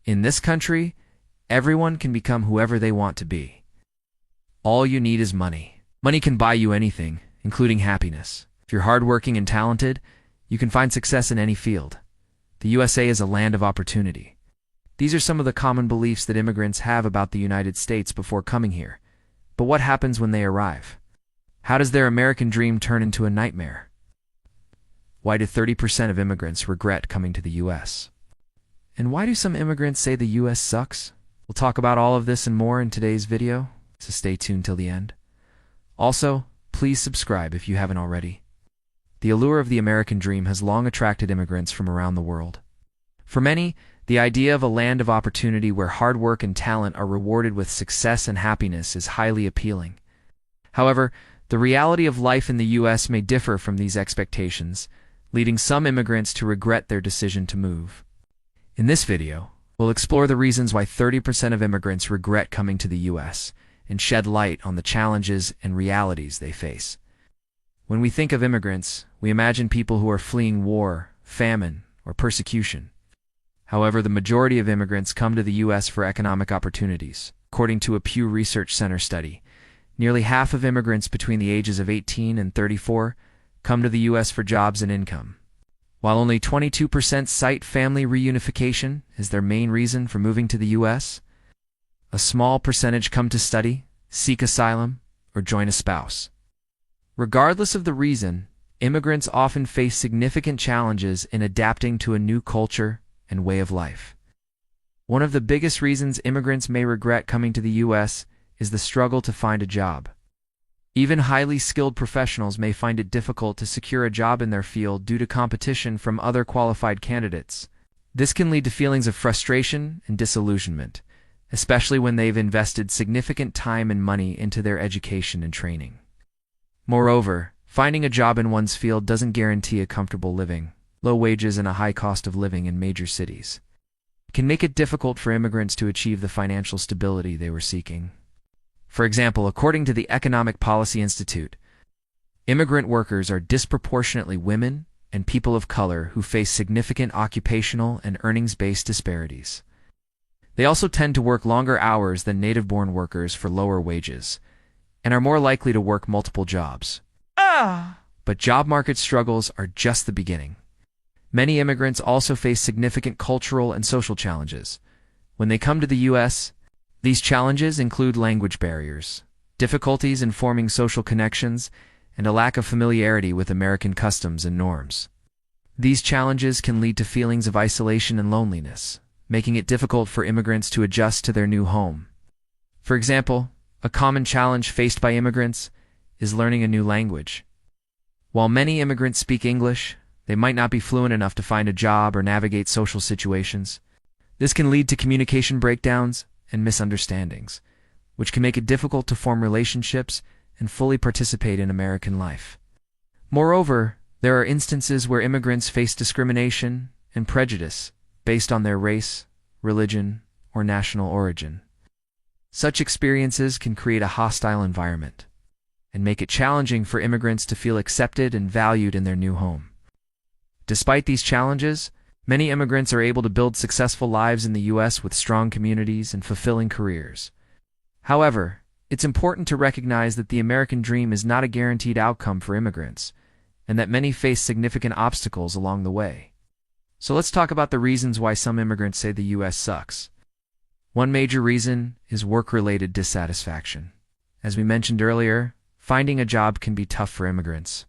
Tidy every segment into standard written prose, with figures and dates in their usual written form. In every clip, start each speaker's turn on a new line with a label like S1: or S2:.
S1: In this country, everyone can become whoever they want to be. All you need is money. Money can buy you anything, including happiness. If you're hardworking and talented, you can find success in any field. The USA is a land of opportunity. These are some of the common beliefs that immigrants have about the United States before coming here. But what happens when they arrive? How does their American dream turn into a nightmare? Why do 30% of immigrants regret coming to the US? And why do some immigrants say the US sucks? We'll talk about all of this and more in today's video, so stay tuned till the end. Also, please subscribe if you haven't already. The allure of the American dream has long attracted immigrants from around the world. For many, the idea of a land of opportunity where hard work and talent are rewarded with success and happiness is highly appealing. However, the reality of life in the US may differ from these expectations, leading some immigrants to regret their decision to move. In this video, we'll explore the reasons why 30% of immigrants regret coming to the US and shed light on the challenges and realities they face. When we think of immigrants, we imagine people who are fleeing war, famine, or persecution. However, the majority of immigrants come to the U.S. for economic opportunities. According to a Pew Research Center study, nearly half of immigrants between the ages of 18 and 34 come to the U.S. for jobs and income. While only 22% cite family reunification as their main reason for moving to the U.S., a small percentage come to study, seek asylum, or join a spouse. Regardless of the reason, immigrants often face significant challenges in adapting to a new culture and way of life. One of the biggest reasons immigrants may regret coming to the U.S. is the struggle to find a job. Even highly skilled professionals may find it difficult to secure a job in their field due to competition from other qualified candidates. This can lead to feelings of frustration and disillusionment, especially when they've invested significant time and money into their education and training. Moreover, finding a job in one's field doesn't guarantee a comfortable living. Low wages and a high cost of living in major cities can make it difficult for immigrants to achieve the financial stability they were seeking. For example, according to the Economic Policy Institute, immigrant workers are disproportionately women and people of color who face significant occupational and earnings-based disparities. They also tend to work longer hours than native-born workers for lower wages, and are more likely to work multiple jobs. But job market struggles are just the beginning. Many immigrants also face significant cultural and social challenges. When they come to the U.S., these challenges include language barriers, difficulties in forming social connections, and a lack of familiarity with American customs and norms. These challenges can lead to feelings of isolation and loneliness, making it difficult for immigrants to adjust to their new home. For example, a common challenge faced by immigrants is learning a new language. While many immigrants speak English, they might not be fluent enough to find a job or navigate social situations. This can lead to communication breakdowns and misunderstandings, which can make it difficult to form relationships and fully participate in American life. Moreover, there are instances where immigrants face discrimination and prejudice based on their race, religion, or national origin. Such experiences can create a hostile environment and make it challenging for immigrants to feel accepted and valued in their new home. Despite these challenges, many immigrants are able to build successful lives in the U.S. with strong communities and fulfilling careers. However, it's important to recognize that the American dream is not a guaranteed outcome for immigrants, and that many face significant obstacles along the way. So let's talk about the reasons why some immigrants say the U.S. sucks. One major reason is work-related dissatisfaction. As we mentioned earlier, finding a job can be tough for immigrants,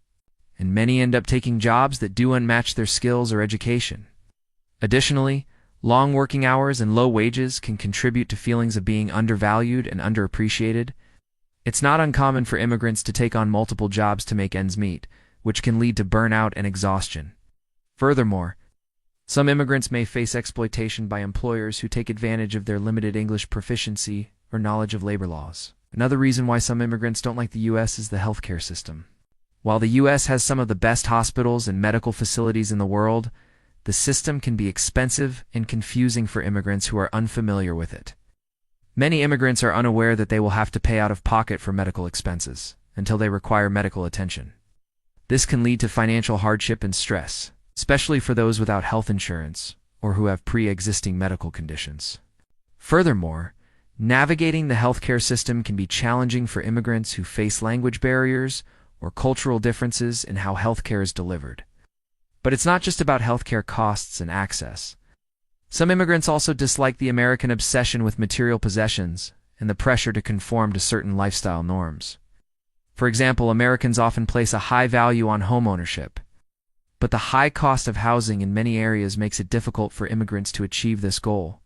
S1: and many end up taking jobs that do unmatch their skills or education. Additionally, long working hours and low wages can contribute to feelings of being undervalued and underappreciated. It's not uncommon for immigrants to take on multiple jobs to make ends meet, which can lead to burnout and exhaustion. Furthermore, some immigrants may face exploitation by employers who take advantage of their limited English proficiency or knowledge of labor laws. Another reason why some immigrants don't like the U.S. is the healthcare system. While the U.S. has some of the best hospitals and medical facilities in the world, the system can be expensive and confusing for immigrants who are unfamiliar with it. Many immigrants are unaware that they will have to pay out of pocket for medical expenses until they require medical attention. This can lead to financial hardship and stress, especially for those without health insurance or who have pre-existing medical conditions. Furthermore, navigating the healthcare system can be challenging for immigrants who face language barriers or cultural differences in how healthcare is delivered. But it's not just about healthcare costs and access. Some immigrants also dislike the American obsession with material possessions and the pressure to conform to certain lifestyle norms. For example, Americans often place a high value on home ownership, but the high cost of housing in many areas makes it difficult for immigrants to achieve this goal.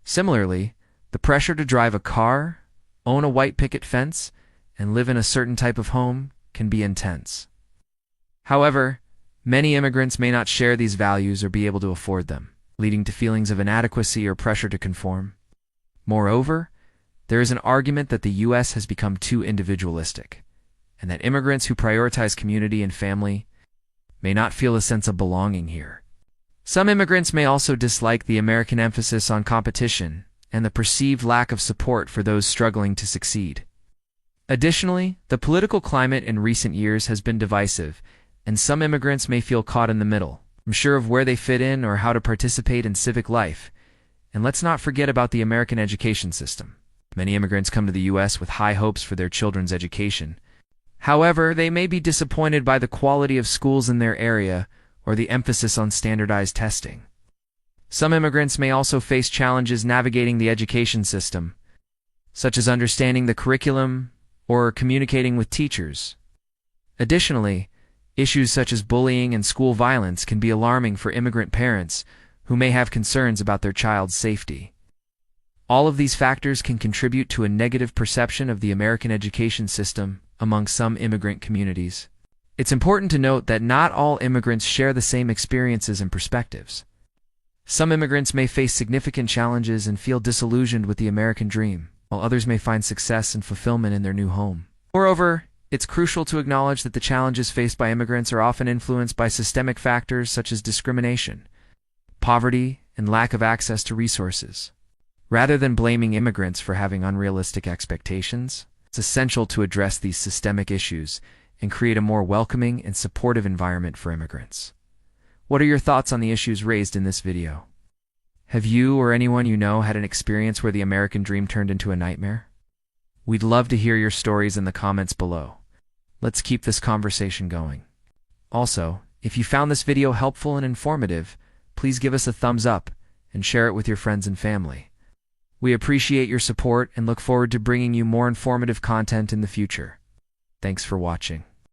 S1: Similarly, the pressure to drive a car, own a white picket fence, and live in a certain type of home can be intense. However, many immigrants may not share these values or be able to afford them, leading to feelings of inadequacy or pressure to conform. Moreover, there is an argument that the U.S. has become too individualistic, and that immigrants who prioritize community and family may not feel a sense of belonging here. Some immigrants may also dislike the American emphasis on competition and the perceived lack of support for those struggling to succeed. Additionally, the political climate in recent years has been divisive, and some immigrants may feel caught in the middle, unsure of where they fit in or how to participate in civic life. And let's not forget about the American education system. Many immigrants come to the U.S. with high hopes for their children's education. However, they may be disappointed by the quality of schools in their area or the emphasis on standardized testing. Some immigrants may also face challenges navigating the education system, such as understanding the curriculum or communicating with teachers. Additionally, issues such as bullying and school violence can be alarming for immigrant parents who may have concerns about their child's safety. All of these factors can contribute to a negative perception of the American education system among some immigrant communities. It's important to note that not all immigrants share the same experiences and perspectives. Some immigrants may face significant challenges and feel disillusioned with the American dream, while others may find success and fulfillment in their new home. Moreover, it's crucial to acknowledge that the challenges faced by immigrants are often influenced by systemic factors such as discrimination, poverty, and lack of access to resources. Rather than blaming immigrants for having unrealistic expectations, it's essential to address these systemic issues and create a more welcoming and supportive environment for immigrants. What are your thoughts on the issues raised in this video? Have you or anyone you know had an experience where the American dream turned into a nightmare? We'd love to hear your stories in the comments below. Let's keep this conversation going. Also, if you found this video helpful and informative, please give us a thumbs up and share it with your friends and family. We appreciate your support and look forward to bringing you more informative content in the future. Thanks for watching.